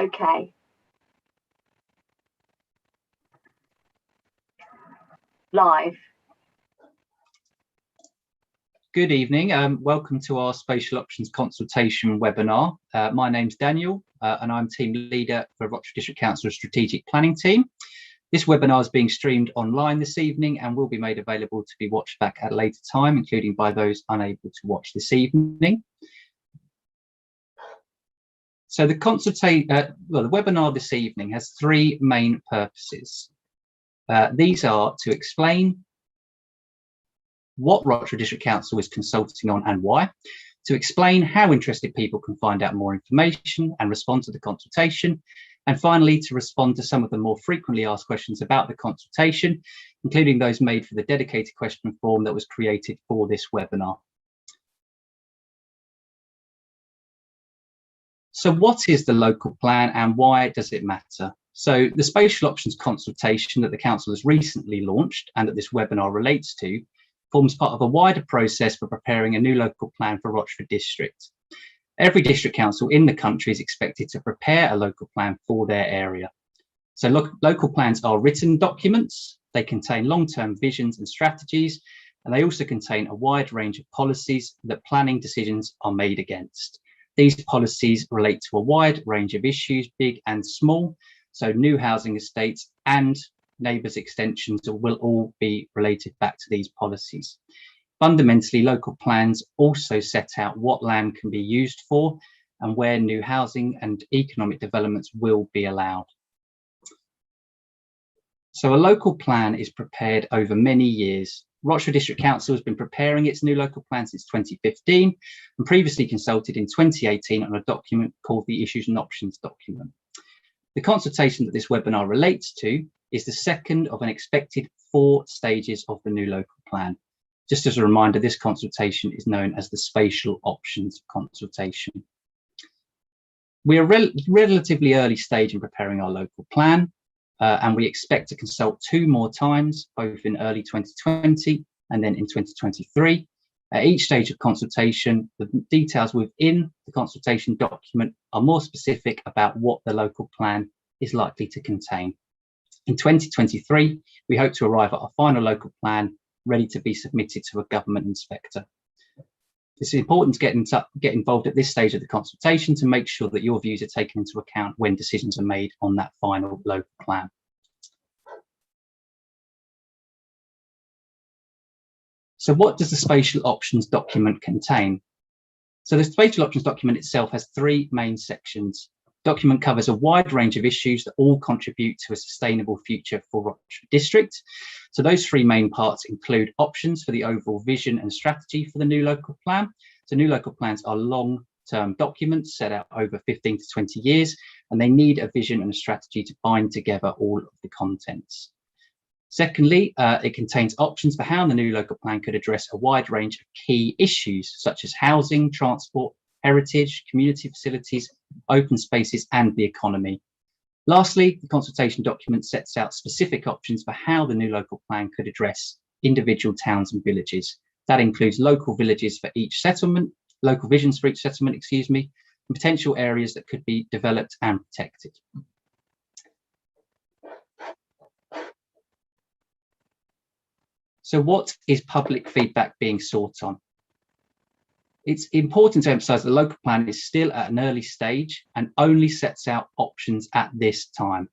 Okay. Live. Good evening. Welcome to our Spatial Options Consultation webinar. My name's Daniel and I'm Team Leader for Rochford District Council's Strategic Planning Team. This webinar is being streamed online this evening and will be made available to be watched back at a later time, including by those unable to watch this evening. So the webinar this evening has three main purposes. These are to explain what Rochford District Council is consulting on and why, to explain how interested people can find out more information and respond to the consultation, and finally to respond to some of the more frequently asked questions about the consultation, including those made for the dedicated question form that was created for this webinar. So what is the local plan and why does it matter? So the spatial options consultation that the council has recently launched and that this webinar relates to forms part of a wider process for preparing a new local plan for Rochford District. Every district council in the country is expected to prepare a local plan for their area. So local plans are written documents, they contain long-term visions and strategies, and they also contain a wide range of policies that planning decisions are made against. These policies relate to a wide range of issues, big and small, so new housing estates and neighbours extensions will all be related back to these policies. Fundamentally, local plans also set out what land can be used for and where new housing and economic developments will be allowed. So a local plan is prepared over many years. Rochford District Council has been preparing its new local plan since 2015 and previously consulted in 2018 on a document called the Issues and Options document. The consultation that this webinar relates to is the second of an expected 4 stages of the new local plan. Just as a reminder, this consultation is known as the Spatial Options Consultation. We are relatively early stage in preparing our local plan, and we expect to consult 2 more times, both in early 2020 and then in 2023. At each stage of consultation, the details within the consultation document are more specific about what the local plan is likely to contain. In 2023, we hope to arrive at a final local plan ready to be submitted to a government inspector. It's important to get involved at this stage of the consultation to make sure that your views are taken into account when decisions are made on that final local plan. So what does the Spatial Options document contain? So the Spatial Options document itself has 3 main sections. The document covers a wide range of issues that all contribute to a sustainable future for Rochford District. So those 3 main parts include options for the overall vision and strategy for the new local plan. So new local plans are long-term documents set out over 15 to 20 years, and they need a vision and a strategy to bind together all of the contents. Secondly, it contains options for how the new local plan could address a wide range of key issues such as housing, transport, heritage, community facilities, open spaces and the economy. Lastly, the consultation document sets out specific options for how the new local plan could address individual towns and villages. That includes local villages for each settlement, local visions for each settlement, and potential areas that could be developed and protected. So what is public feedback being sought on? It's important to emphasise the local plan is still at an early stage and only sets out options at this time.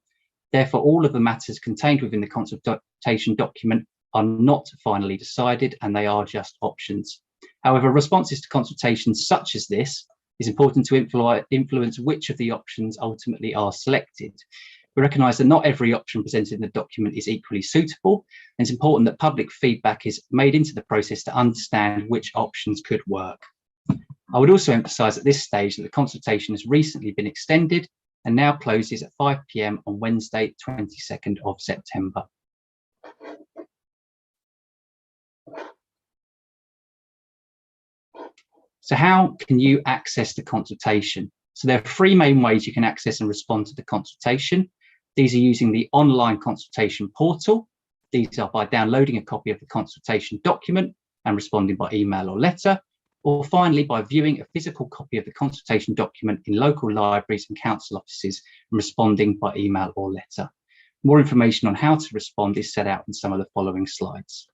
Therefore, all of the matters contained within the consultation document are not finally decided and they are just options. However, responses to consultations such as this is important to influence which of the options ultimately are selected. We recognise that not every option presented in the document is equally suitable, and it's important that public feedback is made into the process to understand which options could work. I would also emphasise at this stage that the consultation has recently been extended and now closes at 5 p.m. on Wednesday, 22nd of September. So how can you access the consultation? So there are 3 main ways you can access and respond to the consultation. These are using the online consultation portal. These are by downloading a copy of the consultation document and responding by email or letter, or finally by viewing a physical copy of the consultation document in local libraries and council offices and responding by email or letter. More information on how to respond is set out in some of the following slides.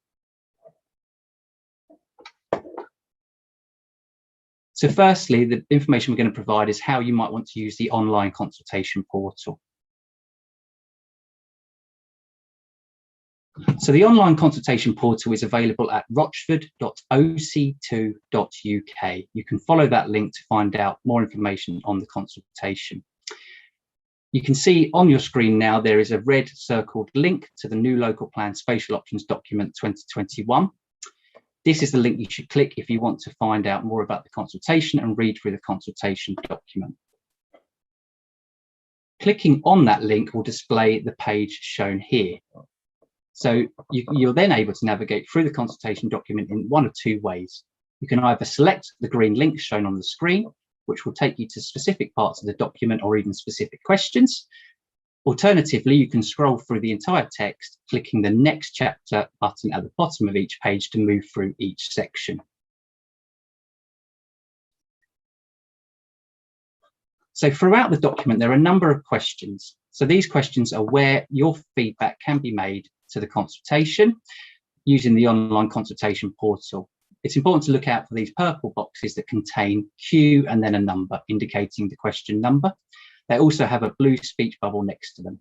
So firstly, the information we're going to provide is how you might want to use the online consultation portal. So the online consultation portal is available at rochford.oc2.uk. You can follow that link to find out more information on the consultation. You can see on your screen now there is a red circled link to the new local plan spatial options document 2021. This is the link you should click if you want to find out more about the consultation and read through the consultation document. Clicking on that link will display the page shown here. So you're then able to navigate through the consultation document in one of two ways. You can either select the green link shown on the screen, which will take you to specific parts of the document or even specific questions. Alternatively, you can scroll through the entire text, clicking the Next Chapter button at the bottom of each page to move through each section. So throughout the document, there are a number of questions. So these questions are where your feedback can be made to the consultation using the online consultation portal. It's important to look out for these purple boxes that contain Q and then a number indicating the question number. They also have a blue speech bubble next to them.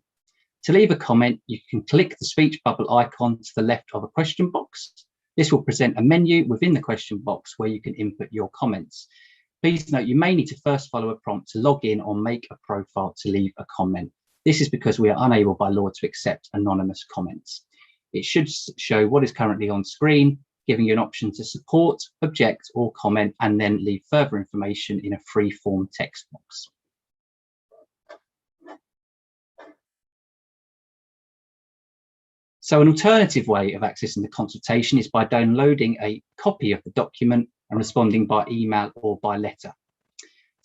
To leave a comment, you can click the speech bubble icon to the left of a question box. This will present a menu within the question box where you can input your comments. Please note you may need to first follow a prompt to log in or make a profile to leave a comment. This is because we are unable by law to accept anonymous comments. It should show what is currently on screen, giving you an option to support, object, or comment, and then leave further information in a free-form text box. So an alternative way of accessing the consultation is by downloading a copy of the document and responding by email or by letter.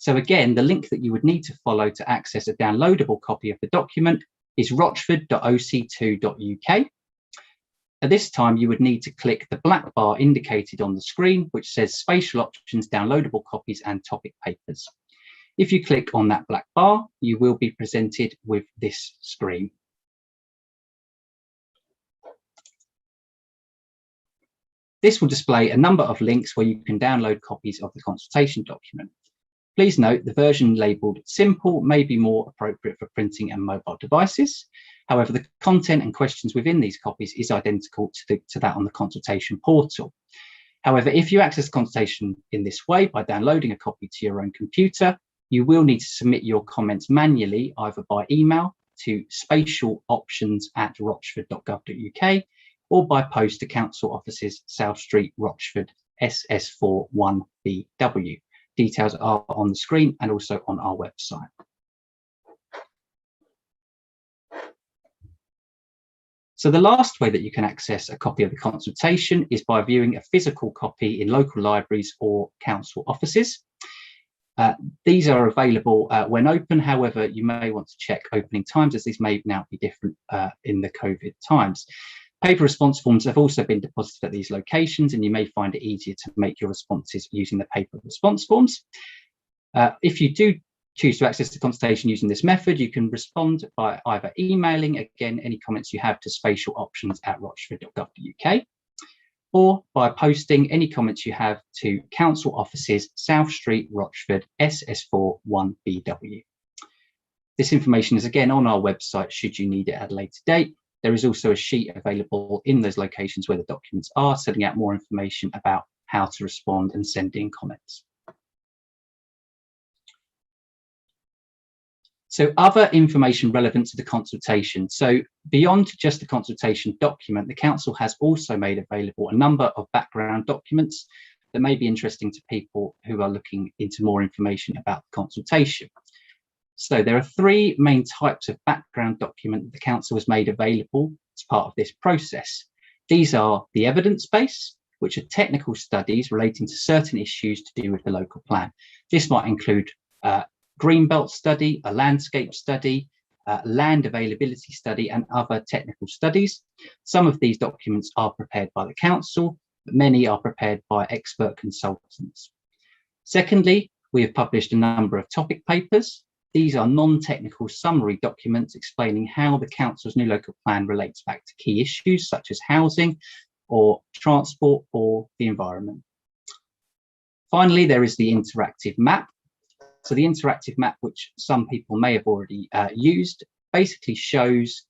So again, the link that you would need to follow to access a downloadable copy of the document is rochford.oc2.uk. At this time, you would need to click the black bar indicated on the screen, which says Spatial Options, Downloadable Copies and Topic Papers. If you click on that black bar, you will be presented with this screen. This will display a number of links where you can download copies of the consultation document. Please note the version labelled Simple may be more appropriate for printing and mobile devices. However, the content and questions within these copies is identical to that on the consultation portal. However, if you access the consultation in this way by downloading a copy to your own computer, you will need to submit your comments manually, either by email to spatialoptions@rochford.gov.uk or by post to Council Offices, South Street, Rochford, SS4 1BW. Details are on the screen and also on our website. So the last way that you can access a copy of the consultation is by viewing a physical copy in local libraries or council offices. These are available when open. However, you may want to check opening times as these may now be different in the COVID times. Paper response forms have also been deposited at these locations, and you may find it easier to make your responses using the paper response forms. If you do choose to access the consultation using this method, you can respond by either emailing, again, any comments you have to spatialoptions@rochford.gov.uk, or by posting any comments you have to Council Offices, South Street, Rochford, SS4 1BW. This information is again on our website should you need it at a later date. There is also a sheet available in those locations where the documents are, setting out more information about how to respond and send in comments. So other information relevant to the consultation. So beyond just the consultation document, the council has also made available a number of background documents that may be interesting to people who are looking into more information about the consultation. So there are three main types of background document that the council has made available as part of this process. These are the evidence base, which are technical studies relating to certain issues to do with the local plan. This might include greenbelt study, a landscape study, land availability study, and other technical studies. Some of these documents are prepared by the council, but many are prepared by expert consultants. Secondly, we have published a number of topic papers. These are non-technical summary documents explaining how the council's new local plan relates back to key issues such as housing or transport or the environment. Finally, there is the interactive map. So the interactive map, which some people may have already used, basically shows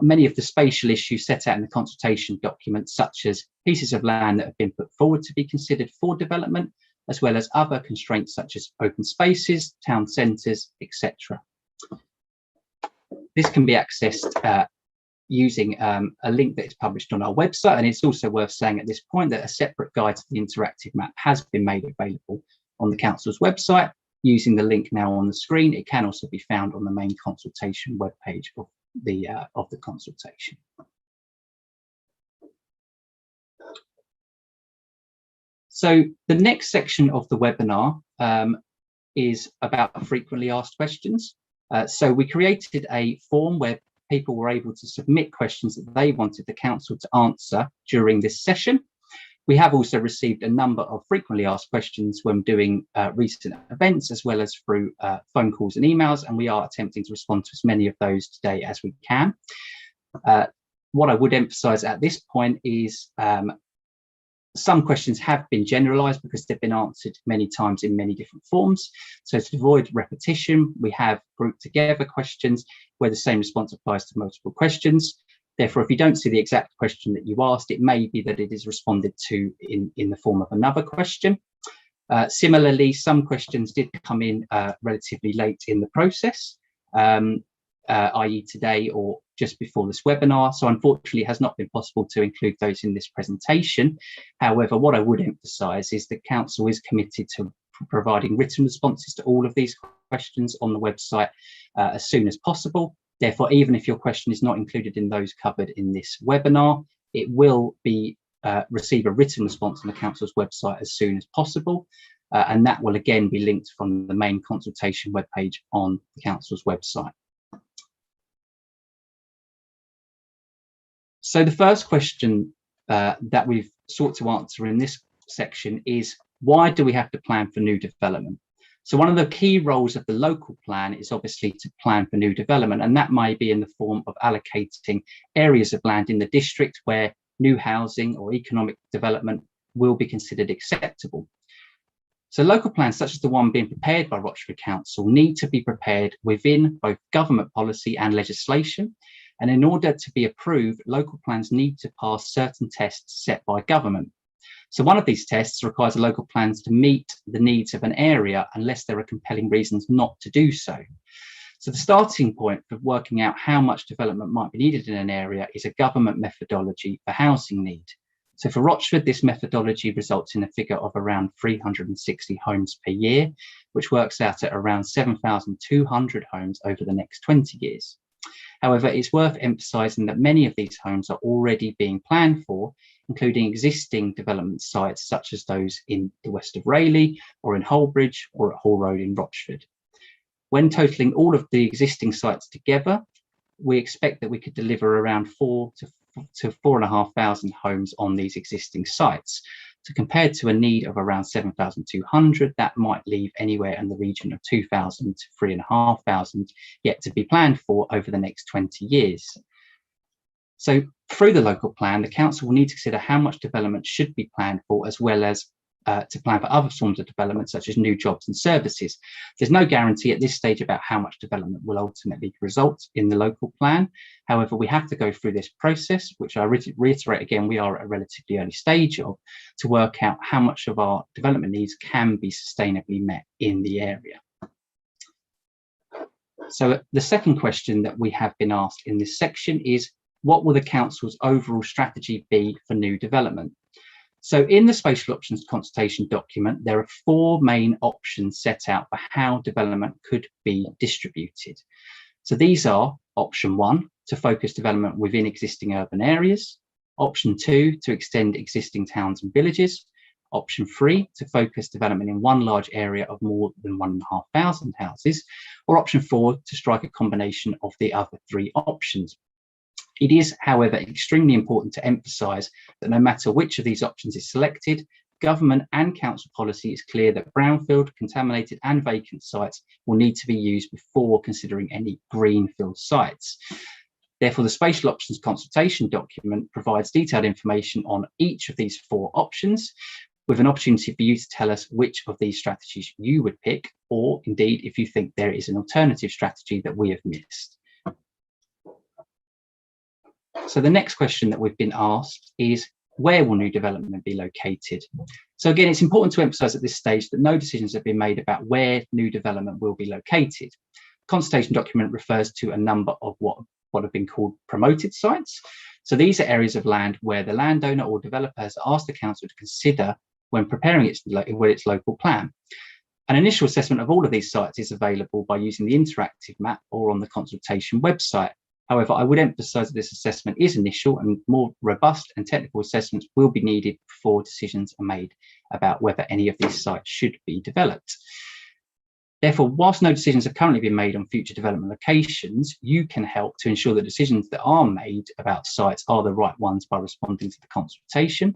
many of the spatial issues set out in the consultation document, such as pieces of land that have been put forward to be considered for development, as well as other constraints such as open spaces, town centres, etc. This can be accessed using a link that is published on our website, and it's also worth saying at this point that a separate guide to the interactive map has been made available on the council's website using the link now on the screen. It can also be found on the main consultation webpage of the consultation. So the next section of the webinar is about frequently asked questions. So we created a form where people were able to submit questions that they wanted the council to answer during this session. We have also received a number of frequently asked questions when doing recent events, as well as through phone calls and emails, and we are attempting to respond to as many of those today as we can. What I would emphasise at this point is some questions have been generalised because they've been answered many times in many different forms. So to avoid repetition, we have grouped together questions where the same response applies to multiple questions. Therefore, if you don't see the exact question that you asked, it may be that it is responded to in the form of another question. Similarly, some questions did come in relatively late in the process, i.e. today or just before this webinar. So unfortunately, it has not been possible to include those in this presentation. However, what I would emphasise is that council is committed to providing written responses to all of these questions on the website as soon as possible. Therefore, even if your question is not included in those covered in this webinar, it will be receive a written response on the council's website as soon as possible. And that will again be linked from the main consultation webpage on the council's website. So the first question that we've sought to answer in this section is, why do we have to plan for new development? So one of the key roles of the local plan is obviously to plan for new development, and that may be in the form of allocating areas of land in the district where new housing or economic development will be considered acceptable. So local plans such as the one being prepared by Rochford Council need to be prepared within both government policy and legislation. And in order to be approved, local plans need to pass certain tests set by government. So one of these tests requires the local plans to meet the needs of an area unless there are compelling reasons not to do so. So the starting point for working out how much development might be needed in an area is a government methodology for housing need. So for Rochford, this methodology results in a figure of around 360 homes per year, which works out at around 7,200 homes over the next 20 years. However, it's worth emphasising that many of these homes are already being planned for, including existing development sites such as those in the west of Rayleigh or in Holbridge or at Hall Road in Rochford. When totalling all of the existing sites together, we expect that we could deliver around 4,000 to 4,500 homes on these existing sites. So compared to a need of around 7,200, that might leave anywhere in the region of 2,000 to 3,500 yet to be planned for over the next 20 years. So through the local plan, the council will need to consider how much development should be planned for, as well as to plan for other forms of development, such as new jobs and services. There's no guarantee at this stage about how much development will ultimately result in the local plan. However, we have to go through this process, which I reiterate again, we are at a relatively early stage of, to work out how much of our development needs can be sustainably met in the area. So the second question that we have been asked in this section is, what will the council's overall strategy be for new development? So in the spatial options consultation document, there are 4 main options set out for how development could be distributed. So these are option 1, to focus development within existing urban areas. Option 2, to extend existing towns and villages. Option 3, to focus development in one large area of more than 1,500 houses. Or option 4, to strike a combination of the other 3 options. It is, however, extremely important to emphasise that no matter which of these options is selected, government and council policy is clear that brownfield, contaminated and vacant sites will need to be used before considering any greenfield sites. Therefore, the Spatial Options Consultation document provides detailed information on each of these 4 options, with an opportunity for you to tell us which of these strategies you would pick, or indeed if you think there is an alternative strategy that we have missed. So the next question that we've been asked is, where will new development be located? So again, it's important to emphasise at this stage that no decisions have been made about where new development will be located. The consultation document refers to a number of what have been called promoted sites. So these are areas of land where the landowner or developer has asked the council to consider when preparing its local plan. An initial assessment of all of these sites is available by using the interactive map or on the consultation website. However, I would emphasise that this assessment is initial, and more robust and technical assessments will be needed before decisions are made about whether any of these sites should be developed. Therefore, whilst no decisions have currently been made on future development locations, you can help to ensure that decisions that are made about sites are the right ones by responding to the consultation,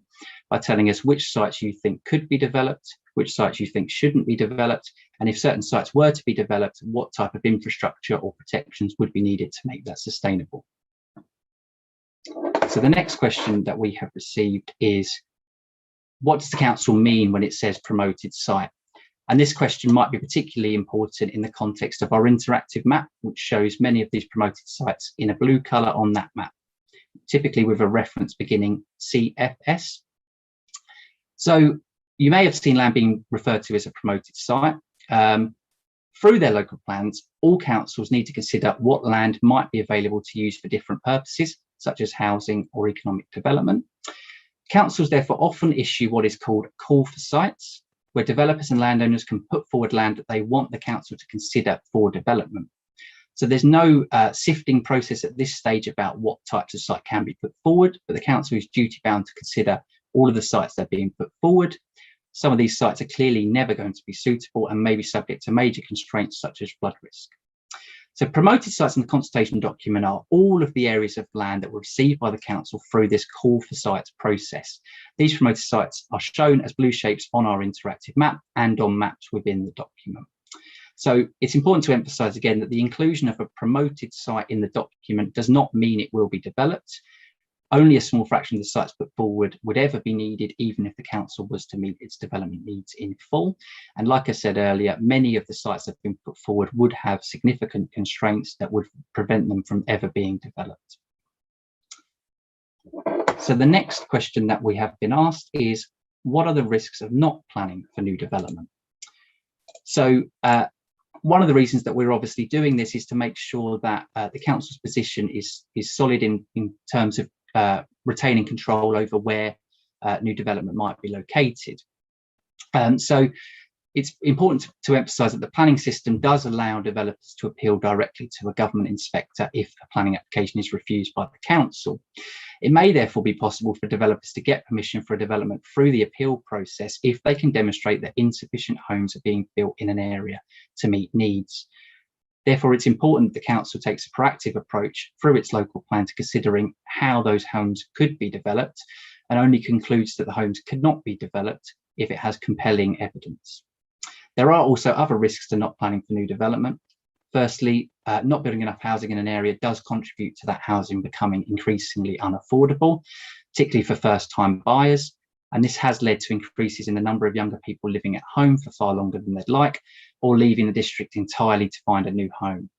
by telling us which sites you think could be developed, which sites you think shouldn't be developed, and if certain sites were to be developed, what type of infrastructure or protections would be needed to make that sustainable. So the next question that we have received is, what does the council mean when it says promoted site? And this question might be particularly important in the context of our interactive map, which shows many of these promoted sites in a blue colour on that map, typically with a reference beginning CFS. So you may have seen land being referred to as a promoted site. Through their local plans, all councils need to consider what land might be available to use for different purposes, such as housing or economic development. Councils therefore often issue what is called call for sites, where developers and landowners can put forward land that they want the council to consider for development. So there's no sifting process at this stage about what types of site can be put forward, but the council is duty bound to consider all of the sites that are being put forward. Some of these sites are clearly never going to be suitable and may be subject to major constraints such as flood risk. So promoted sites in the consultation document are all of the areas of land that were received by the council through this call for sites process. These promoted sites are shown as blue shapes on our interactive map and on maps within the document. So it's important to emphasise again that the inclusion of a promoted site in the document does not mean it will be developed. Only a small fraction of the sites put forward would ever be needed, even if the council was to meet its development needs in full. And like I said earlier, many of the sites that have been put forward would have significant constraints that would prevent them from ever being developed. So the next question that we have been asked is, what are the risks of not planning for new development? So one of the reasons that we're obviously doing this is to make sure that the council's position is solid in terms of retaining control over where new development might be located. So it's important to emphasise that the planning system does allow developers to appeal directly to a government inspector if a planning application is refused by the council. It may therefore be possible for developers to get permission for a development through the appeal process if they can demonstrate that insufficient homes are being built in an area to meet needs. Therefore, it's important that the council takes a proactive approach through its local plan to considering how those homes could be developed, and only concludes that the homes could not be developed if it has compelling evidence. There are also other risks to not planning for new development. Firstly, not building enough housing in an area does contribute to that housing becoming increasingly unaffordable, particularly for first-time buyers. And this has led to increases in the number of younger people living at home for far longer than they'd like, or leaving the district entirely to find a new home.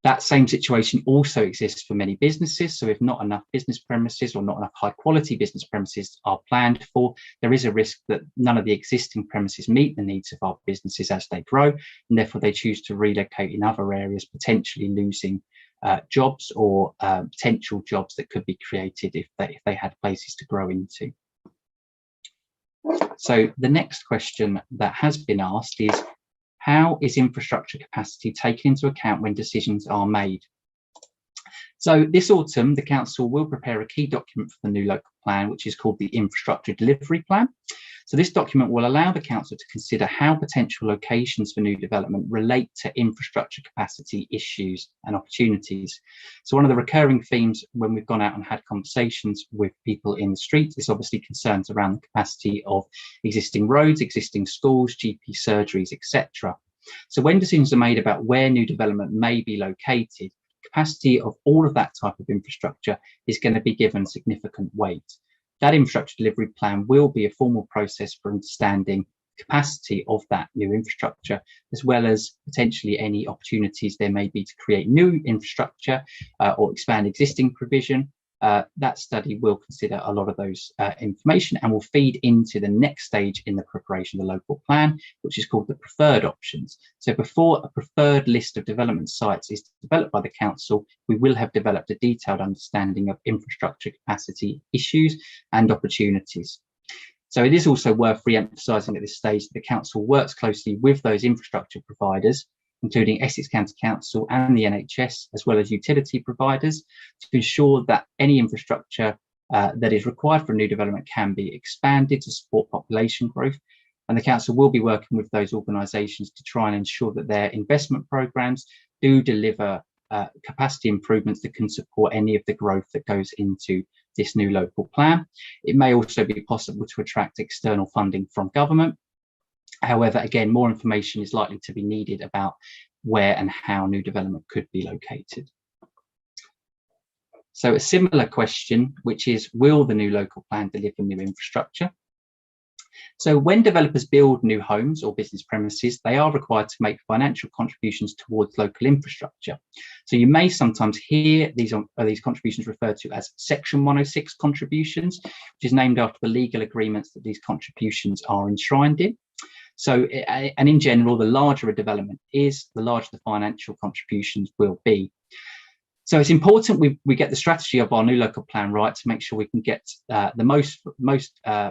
That same situation also exists for many businesses. So if not enough business premises or not enough high quality business premises are planned for, there is a risk that none of the existing premises meet the needs of our businesses as they grow, and therefore they choose to relocate in other areas, potentially losing jobs or potential jobs that could be created if they had places to grow into. So the next question that has been asked is, how is infrastructure capacity taken into account when decisions are made? So this autumn, the council will prepare a key document for the new local plan, which is called the Infrastructure Delivery Plan. So this document will allow the council to consider how potential locations for new development relate to infrastructure capacity issues and opportunities. So one of the recurring themes when we've gone out and had conversations with people in the streets is obviously concerns around the capacity of existing roads, existing schools, GP surgeries, etc. So when decisions are made about where new development may be located, capacity of all of that type of infrastructure is going to be given significant weight. That infrastructure delivery plan will be a formal process for understanding capacity of that new infrastructure, as well as potentially any opportunities there may be to create new infrastructure or expand existing provision. That study will consider a lot of those information and will feed into the next stage in the preparation of the local plan, which is called the preferred options. So before a preferred list of development sites is developed by the council, we will have developed a detailed understanding of infrastructure capacity issues and opportunities. So it is also worth re-emphasising at this stage that the council works closely with those infrastructure providers, including Essex County Council and the NHS, as well as utility providers, to ensure that any infrastructure that is required for a new development can be expanded to support population growth. And the council will be working with those organisations to try and ensure that their investment programmes do deliver capacity improvements that can support any of the growth that goes into this new local plan. It may also be possible to attract external funding from government. However, again, more information is likely to be needed about where and how new development could be located. So a similar question, which is, will the new local plan deliver new infrastructure? So when developers build new homes or business premises, they are required to make financial contributions towards local infrastructure. So you may sometimes hear these contributions referred to as Section 106 contributions, which is named after the legal agreements that these contributions are enshrined in. So, and in general, the larger a development is, the larger the financial contributions will be. So it's important we get the strategy of our new local plan right to make sure we can get the most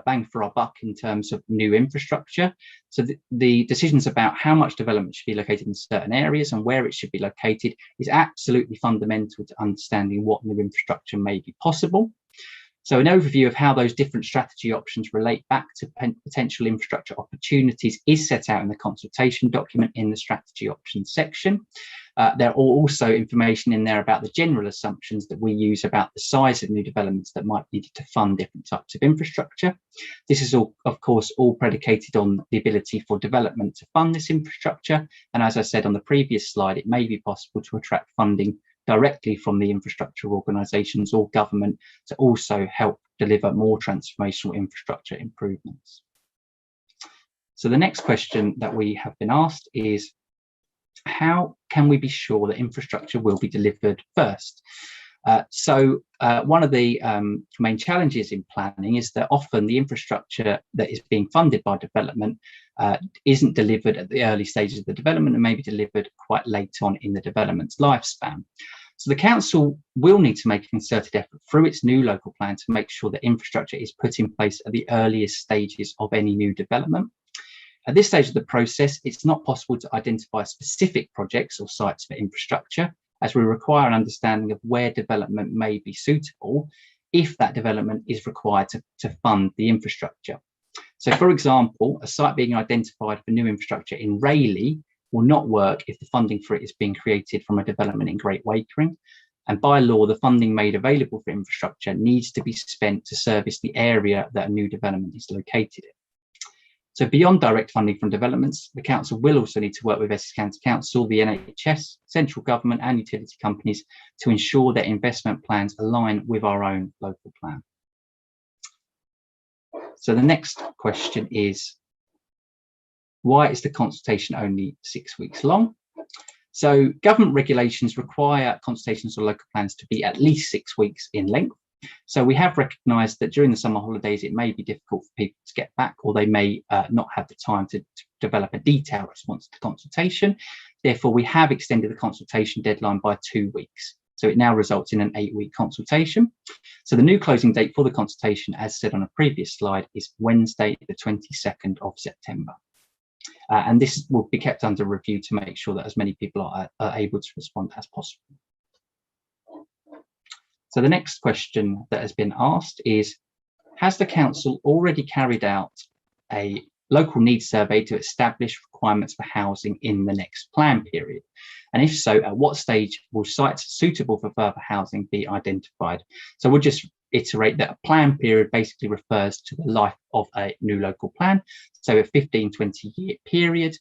bang for our buck in terms of new infrastructure. So the decisions about how much development should be located in certain areas and where it should be located is absolutely fundamental to understanding what new infrastructure may be possible. So an overview of how those different strategy options relate back to potential infrastructure opportunities is set out in the consultation document in the strategy options section. There are also information in there about the general assumptions that we use about the size of new developments that might be needed to fund different types of infrastructure. This is all, of course, all predicated on the ability for development to fund this infrastructure. And as I said on the previous slide, it may be possible to attract funding directly from the infrastructure organisations or government to also help deliver more transformational infrastructure improvements. So the next question that we have been asked is, how can we be sure that infrastructure will be delivered first? One of the main challenges in planning is that often the infrastructure that is being funded by development isn't delivered at the early stages of the development and may be delivered quite late on in the development's lifespan. So the council will need to make a concerted effort through its new local plan to make sure that infrastructure is put in place at the earliest stages of any new development. At this stage of the process, it's not possible to identify specific projects or sites for infrastructure, as we require an understanding of where development may be suitable if that development is required to fund the infrastructure. So, for example, a site being identified for new infrastructure in Rayleigh will not work if the funding for it is being created from a development in Great Wakering. And by law, the funding made available for infrastructure needs to be spent to service the area that a new development is located in. So beyond direct funding from developments, the council will also need to work with Essex County Council, the NHS, central government and utility companies to ensure that investment plans align with our own local plan. So the next question is, why is the consultation only 6 weeks long? So government regulations require consultations or local plans to be at least 6 weeks in length. So we have recognised that during the summer holidays, it may be difficult for people to get back, or they may not have the time to develop a detailed response to consultation. Therefore, we have extended the consultation deadline by 2 weeks. So it now results in an 8-week consultation. So the new closing date for the consultation, as said on a previous slide, is Wednesday, the 22nd of September. And this will be kept under review to make sure that as many people are able to respond as possible. So the next question that has been asked is, has the council already carried out a local needs survey to establish requirements for housing in the next plan period? And if so, at what stage will sites suitable for further housing be identified? So we'll just iterate that a plan period basically refers to the life of a new local plan, so a 15-20 year period.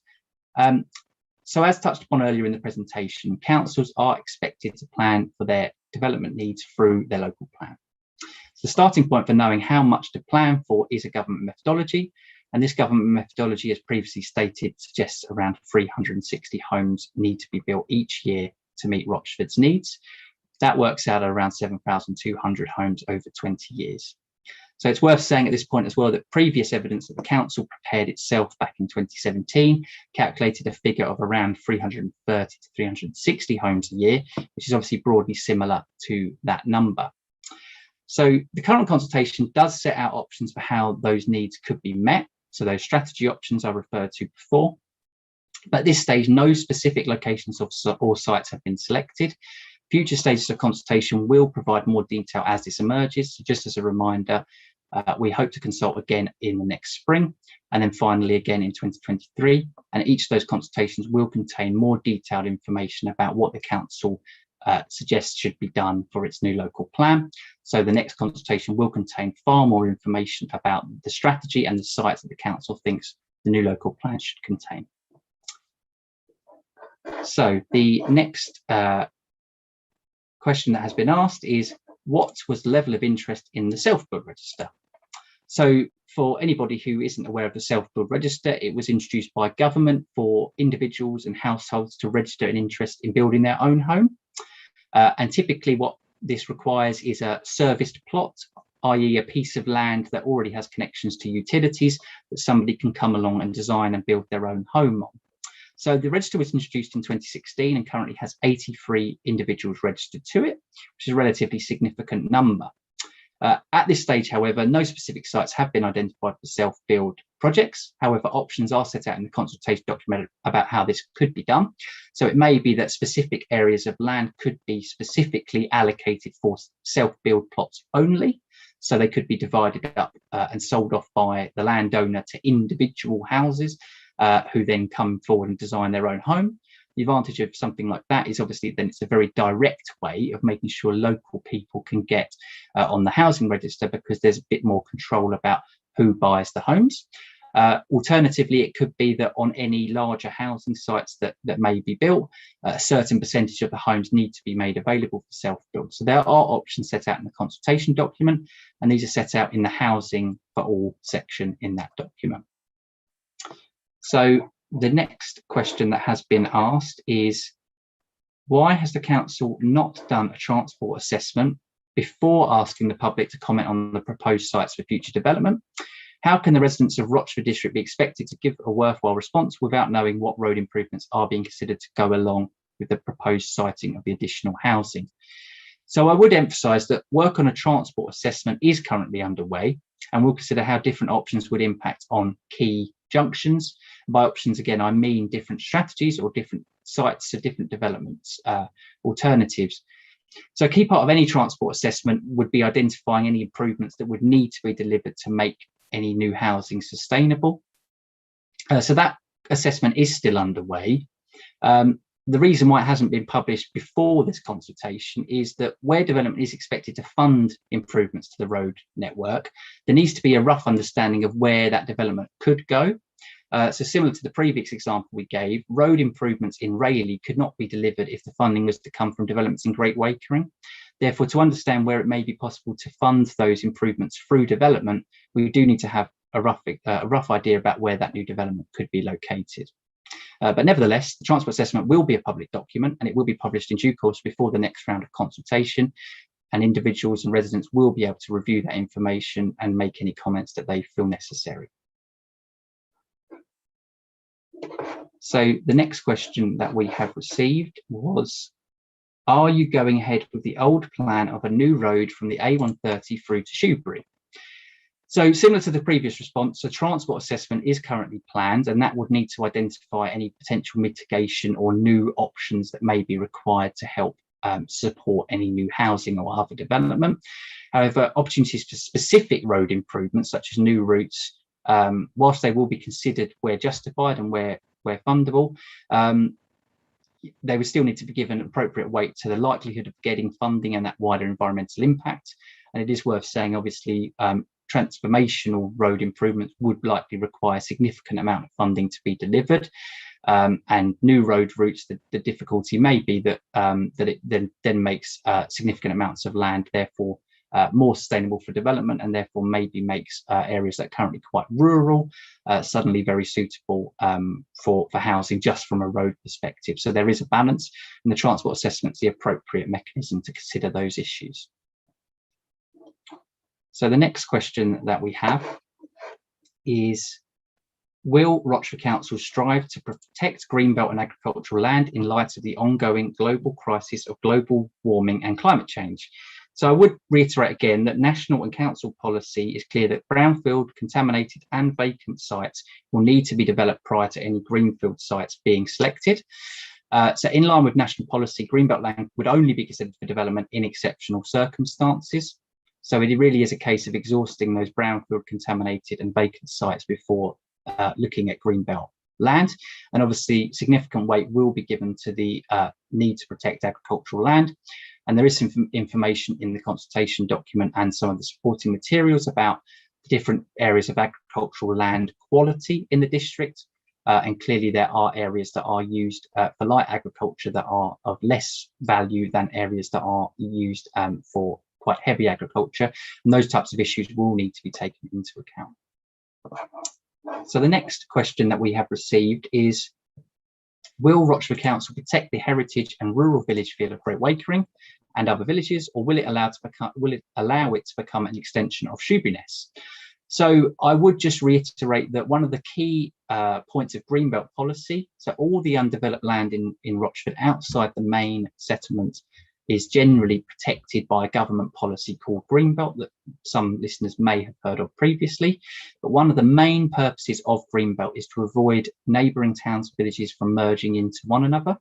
So as touched upon earlier in the presentation, councils are expected to plan for their development needs through their local plan. So the starting point for knowing how much to plan for is a government methodology, and this government methodology, as previously stated, suggests around 360 homes need to be built each year to meet Rochford's needs. That works out at around 7,200 homes over 20 years. So it's worth saying at this point as well that previous evidence that the council prepared itself back in 2017 calculated a figure of around 330 to 360 homes a year, which is obviously broadly similar to that number. So the current consultation does set out options for how those needs could be met. So those strategy options I referred to before. But at this stage, no specific locations or sites have been selected. Future stages of consultation will provide more detail as this emerges. So just as a reminder, we hope to consult again in the next spring, and then finally again in 2023. And each of those consultations will contain more detailed information about what the council suggests should be done for its new local plan. So the next consultation will contain far more information about the strategy and the sites that the council thinks the new local plan should contain. So the next question that has been asked is, what was the level of interest in the self-build register? So for anybody who isn't aware of the self-build register, it was introduced by government for individuals and households to register an interest in building their own home. And typically what this requires is a serviced plot, i.e. a piece of land that already has connections to utilities that somebody can come along and design and build their own home on. So the register was introduced in 2016 and currently has 83 individuals registered to it, which is a relatively significant number. At this stage, however, no specific sites have been identified for self-build projects. However, options are set out in the consultation document about how this could be done. So it may be that specific areas of land could be specifically allocated for self-build plots only. So they could be divided up and sold off by the landowner to individual houses who then come forward and design their own home. The advantage of something like that is obviously then it's a very direct way of making sure local people can get on the housing register, because there's a bit more control about who buys the homes. Alternatively, it could be that on any larger housing sites that may be built, a certain percentage of the homes need to be made available for self-build. So there are options set out in the consultation document, and these are set out in the housing for all section in that document. So the next question that has been asked is, why has the council not done a transport assessment before asking the public to comment on the proposed sites for future development? How can the residents of Rochford district be expected to give a worthwhile response without knowing what road improvements are being considered to go along with the proposed siting of the additional housing? So I would emphasise that work on a transport assessment is currently underway, and we'll consider how different options would impact on key junctions. By options, again, I mean different strategies or different sites of different developments, alternatives. So a key part of any transport assessment would be identifying any improvements that would need to be delivered to make any new housing sustainable. So that assessment is still underway. The reason why it hasn't been published before this consultation is that where development is expected to fund improvements to the road network, there needs to be a rough understanding of where that development could go. So similar to the previous example we gave, road improvements in Rayleigh could not be delivered if the funding was to come from developments in Great Wakering. Therefore, to understand where it may be possible to fund those improvements through development, we do need to have a rough idea about where that new development could be located. But nevertheless, the transport assessment will be a public document, and it will be published in due course before the next round of consultation, and individuals and residents will be able to review that information and make any comments that they feel necessary. So the next question that we have received was, are you going ahead with the old plan of a new road from the A130 through to Shoebury? So similar to the previous response, a transport assessment is currently planned, and that would need to identify any potential mitigation or new options that may be required to help support any new housing or other development. However, opportunities for specific road improvements, such as new routes, whilst they will be considered where justified and where fundable, they would still need to be given appropriate weight to the likelihood of getting funding and that wider environmental impact. And it is worth saying, obviously, transformational road improvements would likely require a significant amount of funding to be delivered. And new road routes, the difficulty may be that it then makes significant amounts of land, therefore more sustainable for development, and therefore maybe makes areas that are currently quite rural suddenly very suitable for housing just from a road perspective. So there is a balance, and the transport assessment is the appropriate mechanism to consider those issues. So the next question that we have is, will Rochford Council strive to protect greenbelt and agricultural land in light of the ongoing global crisis of global warming and climate change? So I would reiterate again that national and council policy is clear that brownfield, contaminated and vacant sites will need to be developed prior to any greenfield sites being selected. So in line with national policy, greenbelt land would only be considered for development in exceptional circumstances. So it really is a case of exhausting those brownfield, contaminated and vacant sites before looking at greenbelt land. And obviously significant weight will be given to the need to protect agricultural land. And there is some information in the consultation document and some of the supporting materials about the different areas of agricultural land quality in the district. And clearly there are areas that are used for light agriculture that are of less value than areas that are used for quite heavy agriculture. And those types of issues will need to be taken into account. So the next question that we have received is, will Rochford Council protect the heritage and rural village feel of Great Wakering and other villages, or will it allow it to become an extension of Shoeburyness? So I would just reiterate that one of the key points of Greenbelt policy, so all the undeveloped land in Rochford outside the main settlement is generally protected by a government policy called Greenbelt that some listeners may have heard of previously. But one of the main purposes of Greenbelt is to avoid neighbouring towns and villages from merging into one another.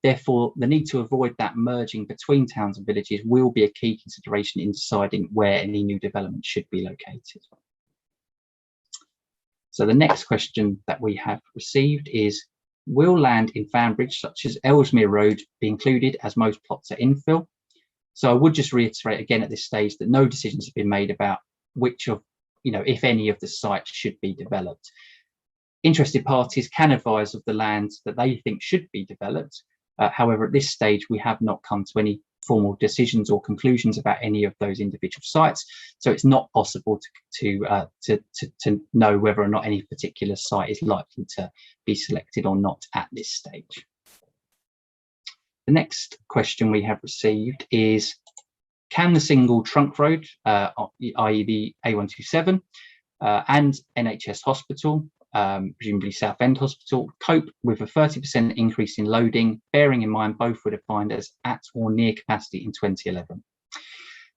Therefore, the need to avoid that merging between towns and villages will be a key consideration in deciding where any new development should be located. So the next question that we have received is, will land in Fambridge, such as Ellesmere Road, be included as most plots are infill? So I would just reiterate again at this stage that no decisions have been made about which of, if any of the sites should be developed. Interested parties can advise of the lands that they think should be developed. However, at this stage, we have not come to any formal decisions or conclusions about any of those individual sites. So it's not possible to know whether or not any particular site is likely to be selected or not at this stage. The next question we have received is, can the single trunk road, i.e. the A127 and NHS Hospital, presumably Southend Hospital, cope with a 30% increase in loading, bearing in mind both were defined as at or near capacity in 2011?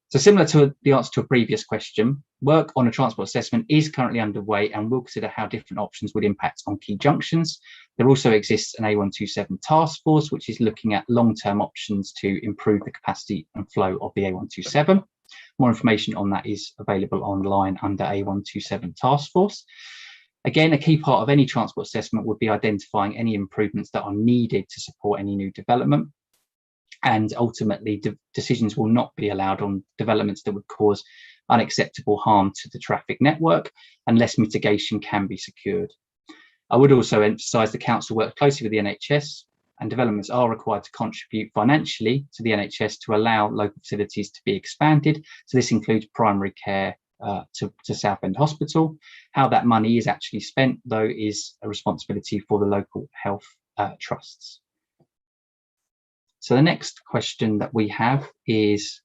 So similar to the answer to a previous question, work on a transport assessment is currently underway and will consider how different options would impact on key junctions. There also exists an A127 task force, which is looking at long-term options to improve the capacity and flow of the A127. More information on that is available online under A127 task force. Again, a key part of any transport assessment would be identifying any improvements that are needed to support any new development. And ultimately, decisions will not be allowed on developments that would cause unacceptable harm to the traffic network unless mitigation can be secured. I would also emphasise the council works closely with the NHS, and developments are required to contribute financially to the NHS to allow local facilities to be expanded. So this includes primary care to Southend Hospital. How that money is actually spent, though, is a responsibility for the local health trusts. So the next question that we have is,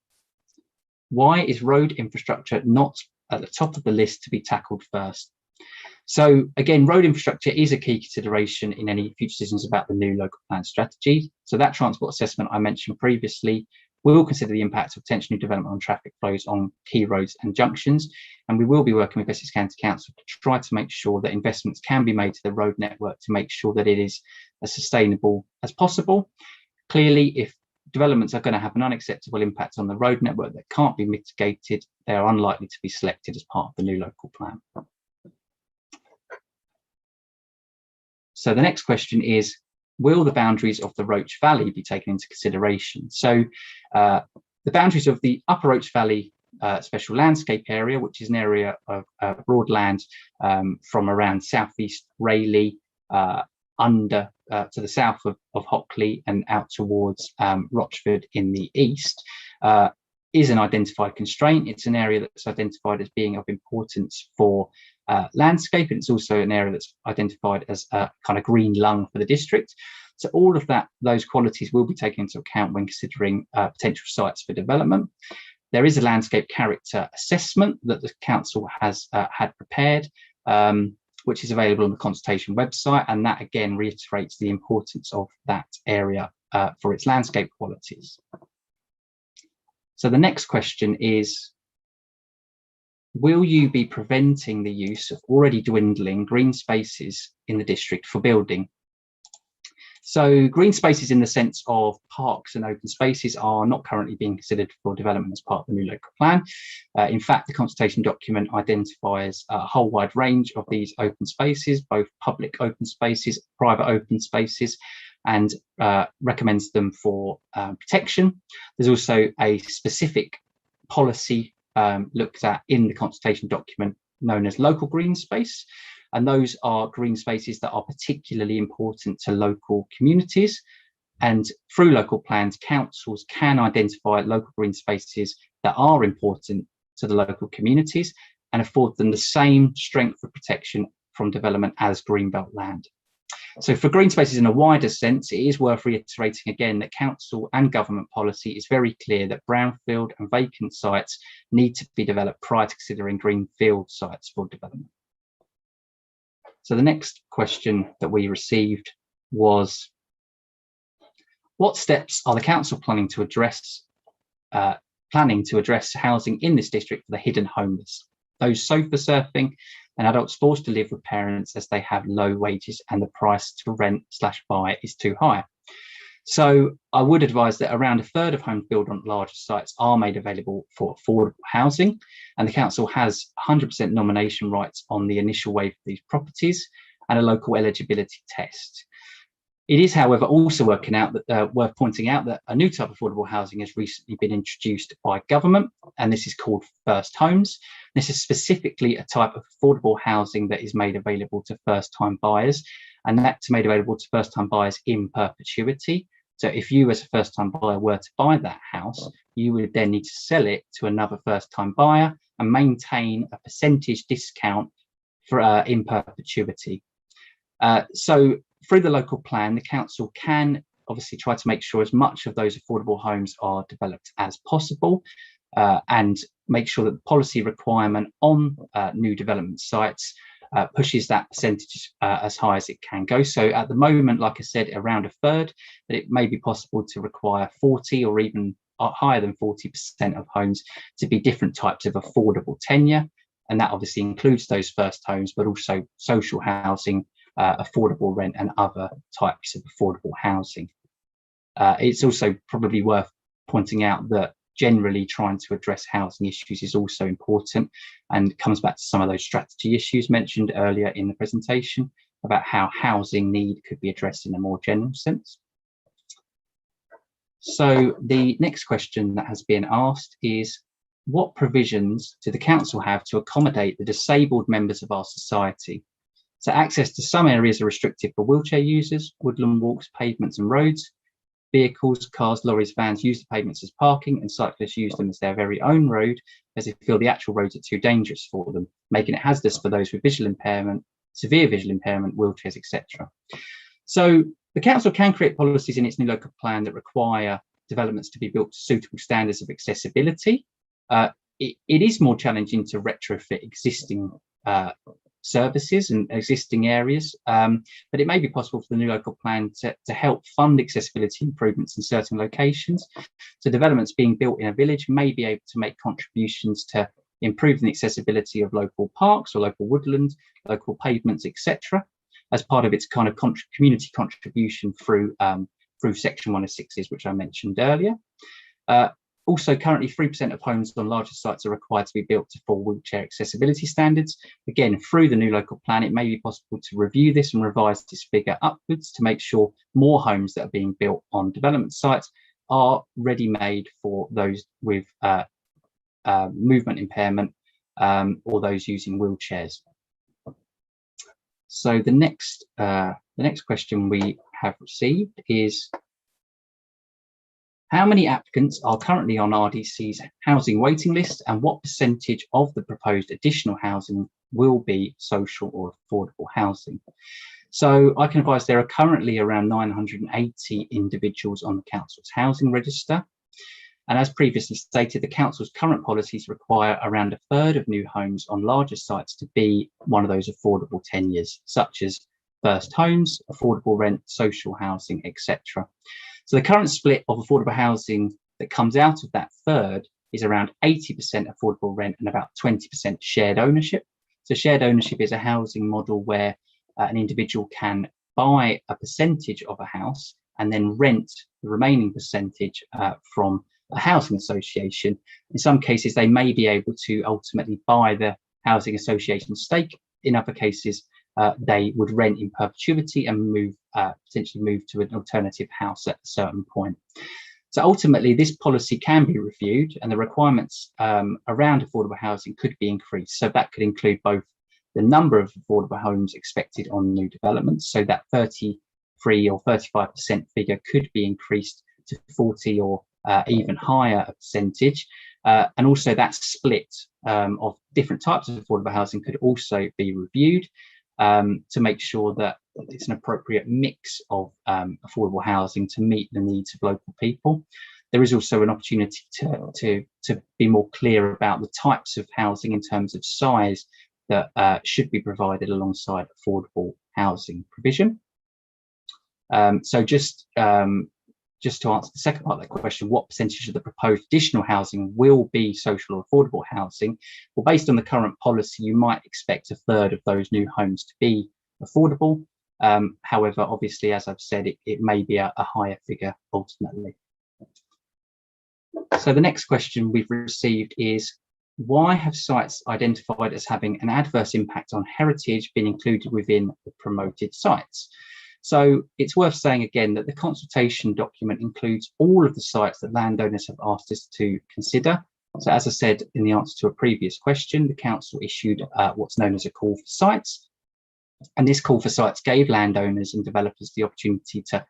why is road infrastructure not at the top of the list to be tackled first? So again, road infrastructure is a key consideration in any future decisions about the new local plan strategy. So that transport assessment I mentioned previously will consider the impact of potential new development on traffic flows on key roads and junctions. And we will be working with Essex County Council to try to make sure that investments can be made to the road network to make sure that it is as sustainable as possible. Clearly, if developments are going to have an unacceptable impact on the road network that can't be mitigated, they are unlikely to be selected as part of the new local plan. So the next question is, will the boundaries of the Roach Valley be taken into consideration? So the boundaries of the Upper Roach Valley Special Landscape Area, which is an area of broad land from around southeast Rayleigh under to the south of Hockley and out towards Rochford in the east, is an identified constraint. It's an area that's identified as being of importance for landscape, and it's also an area that's identified as a kind of green lung for the district. So all of those qualities will be taken into account when considering potential sites for development. There is a landscape character assessment that the council has had prepared, which is available on the consultation website, and that again reiterates the importance of that area for its landscape qualities. So the next question is, will you be preventing the use of already dwindling green spaces in the district for building? So green spaces in the sense of parks and open spaces are not currently being considered for development as part of the new local plan. In fact, the consultation document identifies a whole wide range of these open spaces, both public open spaces, private open spaces, and recommends them for protection. There's also a specific policy looked at in the consultation document known as local green space, and those are green spaces that are particularly important to local communities, and through local plans councils can identify local green spaces that are important to the local communities and afford them the same strength of protection from development as greenbelt land. So for green spaces in a wider sense, it is worth reiterating again that council and government policy is very clear that brownfield and vacant sites need to be developed prior to considering greenfield sites for development. So the next question that we received was, what steps are the council planning to address housing in this district for the hidden homeless, those sofa surfing and adults forced to live with parents as they have low wages and the price to rent/buy is too high? So I would advise that around a third of homes built on larger sites are made available for affordable housing, and the council has 100% nomination rights on the initial wave of these properties and a local eligibility test. It is, however, also worth pointing out that a new type of affordable housing has recently been introduced by government, and this is called first homes. This is specifically a type of affordable housing that is made available to first-time buyers, and that's made available to first-time buyers in perpetuity. So if you as a first-time buyer were to buy that house, you would then need to sell it to another first-time buyer and maintain a percentage discount for in perpetuity. So through the local plan, the council can obviously try to make sure as much of those affordable homes are developed as possible, and make sure that the policy requirement on new development sites pushes that percentage as high as it can go. So at the moment, like I said, around a third, but it may be possible to require 40 or even higher than 40% of homes to be different types of affordable tenure. And that obviously includes those first homes, but also social housing, affordable rent and other types of affordable housing. It's also probably worth pointing out that generally trying to address housing issues is also important, and comes back to some of those strategy issues mentioned earlier in the presentation about how housing need could be addressed in a more general sense. So the next question that has been asked is, what provisions do the council have to accommodate the disabled members of our society? So access to some areas are restricted for wheelchair users, woodland walks, pavements and roads. Vehicles, cars, lorries, vans use the pavements as parking, and cyclists use them as their very own road as they feel the actual roads are too dangerous for them, making it hazardous for those with visual impairment, severe visual impairment, wheelchairs, etc. So the council can create policies in its new local plan that require developments to be built to suitable standards of accessibility. It is more challenging to retrofit existing services and existing areas, but it may be possible for the new local plan to help fund accessibility improvements in certain locations. So developments being built in a village may be able to make contributions to improving the accessibility of local parks or local woodland, local pavements, etc., as part of its kind of community contribution through Section 106s, which I mentioned earlier. Also, currently 3% of homes on larger sites are required to be built to full wheelchair accessibility standards. Again, through the new local plan, it may be possible to review this and revise this figure upwards to make sure more homes that are being built on development sites are ready-made for those with movement impairment or those using wheelchairs. So the next question we have received is, how many applicants are currently on RDC's housing waiting list, and what percentage of the proposed additional housing will be social or affordable housing? So I can advise there are currently around 980 individuals on the council's housing register. And as previously stated, the council's current policies require around a third of new homes on larger sites to be one of those affordable tenures, such as first homes, affordable rent, social housing, etc. So the current split of affordable housing that comes out of that third is around 80% affordable rent and about 20% shared ownership. So shared ownership is a housing model where an individual can buy a percentage of a house and then rent the remaining percentage from a housing association. In some cases, they may be able to ultimately buy the housing association stake. In other cases, they would rent in perpetuity and potentially move to an alternative house at a certain point. So ultimately, this policy can be reviewed, and the requirements around affordable housing could be increased. So that could include both the number of affordable homes expected on new developments, so that 33 or 35% figure could be increased to 40 or even higher percentage, and also that split of different types of affordable housing could also be reviewed to make sure that it's an appropriate mix of affordable housing to meet the needs of local people. There is also an opportunity to be more clear about the types of housing in terms of size that should be provided alongside affordable housing provision. So just to answer the second part of that question, what percentage of the proposed additional housing will be social or affordable housing? Well, based on the current policy, you might expect a third of those new homes to be affordable. However, obviously, as I've said, it may be a higher figure ultimately. So the next question we've received is, why have sites identified as having an adverse impact on heritage been included within the promoted sites? So it's worth saying again that the consultation document includes all of the sites that landowners have asked us to consider. So as I said in the answer to a previous question, the council issued what's known as a call for sites. And this call for sites gave landowners and developers the opportunity to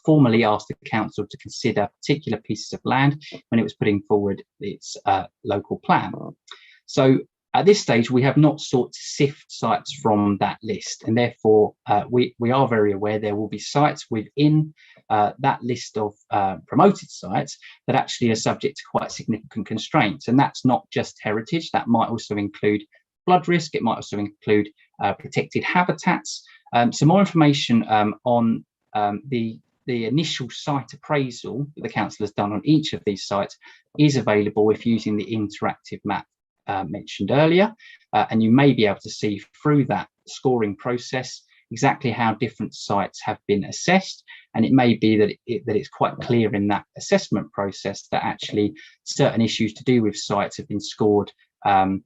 formally ask the council to consider particular pieces of land when it was putting forward its local plan. So at this stage, we have not sought to sift sites from that list, and therefore we are very aware there will be sites within that list of promoted sites that actually are subject to quite significant constraints. And that's not just heritage, that might also include flood risk, it might also include protected habitats. So more information on the initial site appraisal that the council has done on each of these sites is available if using the interactive map mentioned earlier, and you may be able to see through that scoring process exactly how different sites have been assessed, and it may be that it's quite clear in that assessment process that actually certain issues to do with sites have been scored and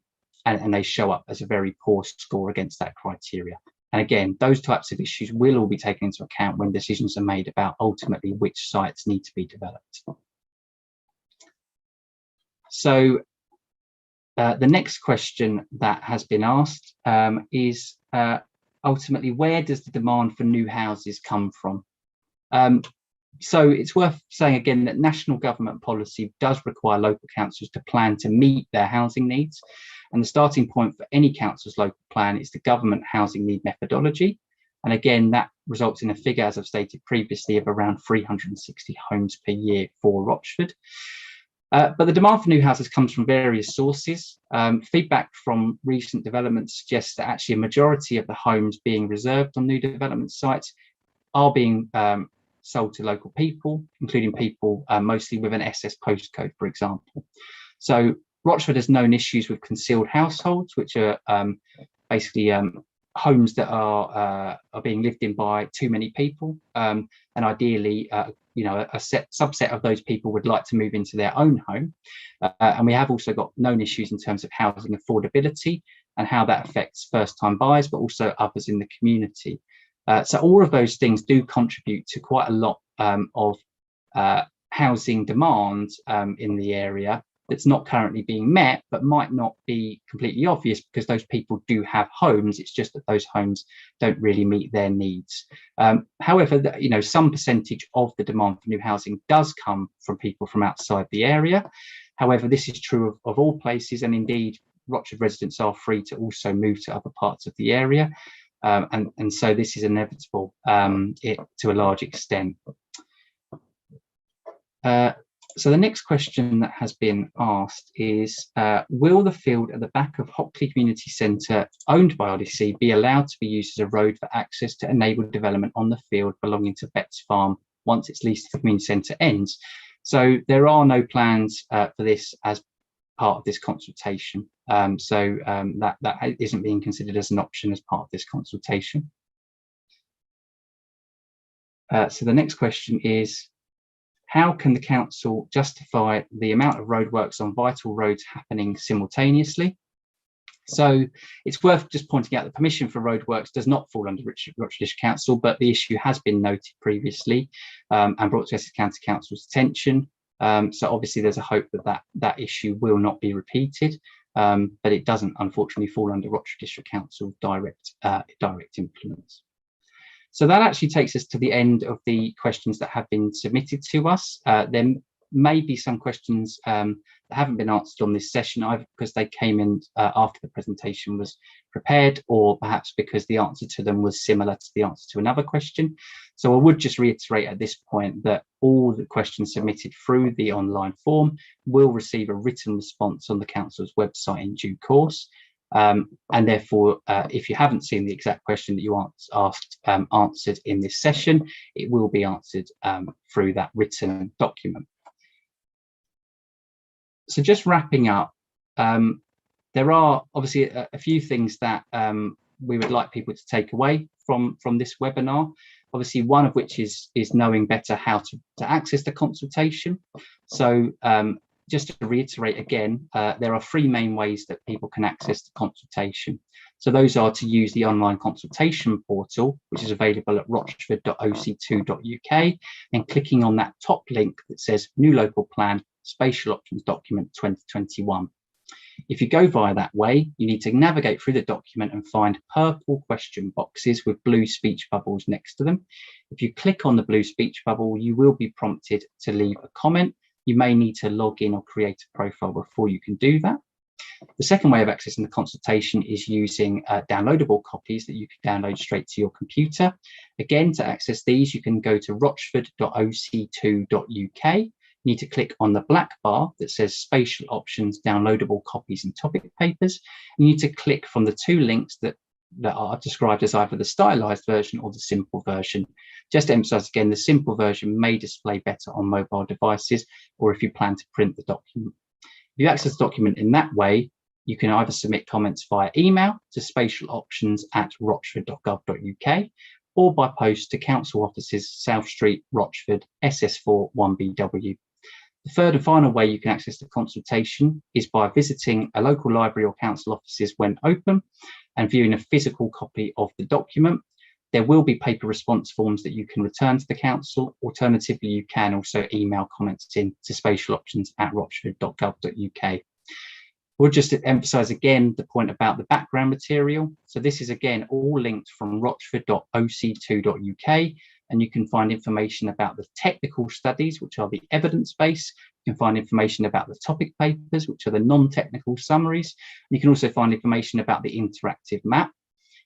they show up as a very poor score against that criteria. And again, those types of issues will all be taken into account when decisions are made about ultimately which sites need to be developed. So the next question that has been asked is ultimately, where does the demand for new houses come from? So it's worth saying again that national government policy does require local councils to plan to meet their housing needs. And the starting point for any council's local plan is the government housing need methodology. And again, that results in a figure, as I've stated previously, of around 360 homes per year for Rochford. But the demand for new houses comes from various sources. Feedback from recent developments suggests that actually a majority of the homes being reserved on new development sites are being sold to local people, including people mostly with an SS postcode, for example. So Rochford has known issues with concealed households, which are basically homes that are being lived in by too many people, and ideally, you know, a subset of those people would like to move into their own home. And we have also got known issues in terms of housing affordability and how that affects first-time buyers, but also others in the community. So all of those things do contribute to quite a lot of housing demand in the area that's not currently being met, but might not be completely obvious because those people do have homes. It's just that those homes don't really meet their needs. However, you know, some percentage of the demand for new housing does come from people from outside the area. However, this is true of all places, and indeed Rochford residents are free to also move to other parts of the area. And so this is inevitable to a large extent. So the next question that has been asked is, will the field at the back of Hockley Community Centre, owned by RDC, be allowed to be used as a road for access to enable development on the field belonging to Betts Farm once its lease to the community centre ends? So there are no plans for this as part of this consultation. That isn't being considered as an option as part of this consultation. So the next question is, how can the council justify the amount of roadworks on vital roads happening simultaneously? So it's worth just pointing out that permission for roadworks does not fall under Rochford District Council, but the issue has been noted previously and brought to Essex County Council's attention. So obviously there's a hope that that issue will not be repeated, but it doesn't unfortunately fall under Rochford District Council direct influence. So that actually takes us to the end of the questions that have been submitted to us. There may be some questions that haven't been answered on this session, either because they came in after the presentation was prepared, or perhaps because the answer to them was similar to the answer to another question. So I would just reiterate at this point that all the questions submitted through the online form will receive a written response on the council's website in due course. And therefore, if you haven't seen the exact question that you asked answered in this session, it will be answered through that written document. So just wrapping up, there are obviously a few things that we would like people to take away from this webinar. Obviously, one of which is knowing better how to access the consultation. So just to reiterate again, there are three main ways that people can access the consultation. So those are to use the online consultation portal, which is available at rochford.oc2.uk, and clicking on that top link that says New Local Plan, Spatial Options Document 2021. If you go via that way, you need to navigate through the document and find purple question boxes with blue speech bubbles next to them. If you click on the blue speech bubble, you will be prompted to leave a comment. You may need to log in or create a profile before you can do that. The second way of accessing the consultation is using downloadable copies that you can download straight to your computer. Again, to access these, you can go to rochford.oc2.uk. You need to click on the black bar that says Spatial Options, Downloadable Copies and Topic Papers. You need to click from the two links that are described as either the stylized version or the simple version. Just to emphasize again, the simple version may display better on mobile devices, or if you plan to print the document. If you access the document in that way, you can either submit comments via email to spatialoptions@rochford.gov.uk or by post to Council Offices, South Street, Rochford, SS4 1BW. The third and final way you can access the consultation is by visiting a local library or council offices when open and viewing a physical copy of the document. There will be paper response forms that you can return to the council. Alternatively, you can also email comments in to spatialoptions@rochford.gov.uk. We'll just emphasise again the point about the background material. So this is again all linked from rochford.oc2.uk, and you can find information about the technical studies, which are the evidence base. You can find information about the topic papers, which are the non-technical summaries. And you can also find information about the interactive map.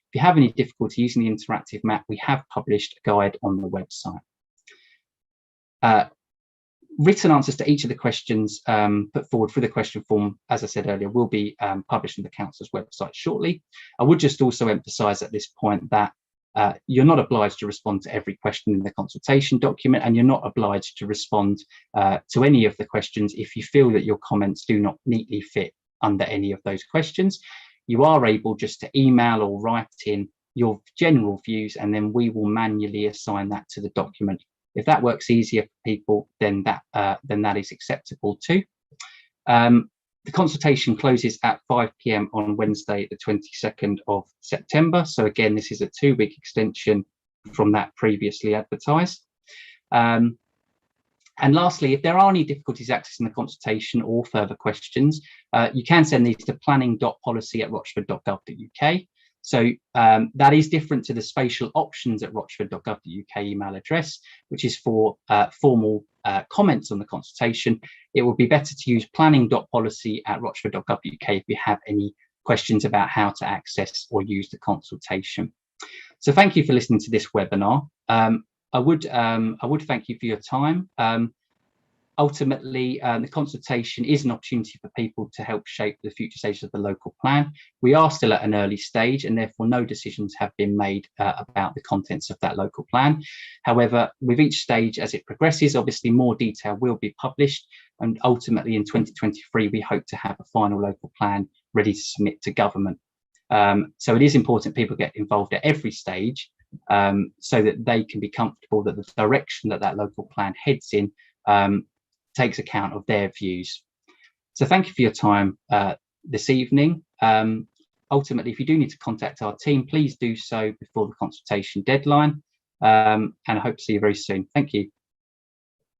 If you have any difficulty using the interactive map, we have published a guide on the website. Written answers to each of the questions put forward through the question form, as I said earlier, will be published on the council's website shortly. I would just also emphasise at this point that you're not obliged to respond to every question in the consultation document, and you're not obliged to respond to any of the questions if you feel that your comments do not neatly fit under any of those questions. You are able just to email or write in your general views, and then we will manually assign that to the document. If that works easier for people, then that is acceptable too. The consultation closes at 5 p.m. on Wednesday, the 22nd of September. So again, this is a 2-week extension from that previously advertised. And lastly, if there are any difficulties accessing the consultation or further questions, you can send these to planning.policy@rochford.gov.uk. So that is different to the spatial options at rochford.gov.uk email address, which is for formal comments on the consultation. It would be better to use planning.policy@rochford.gov.uk if you have any questions about how to access or use the consultation. So thank you for listening to this webinar. I would thank you for your time. Ultimately, the consultation is an opportunity for people to help shape the future stages of the local plan. We are still at an early stage, and therefore no decisions have been made about the contents of that local plan. However, with each stage as it progresses, obviously more detail will be published, and ultimately in 2023 we hope to have a final local plan ready to submit to government. So it is important people get involved at every stage, so that they can be comfortable that the direction that that local plan heads in takes account of their views. So thank you for your time this evening. Ultimately, if you do need to contact our team, please do so before the consultation deadline, and I hope to see you very soon. Thank you.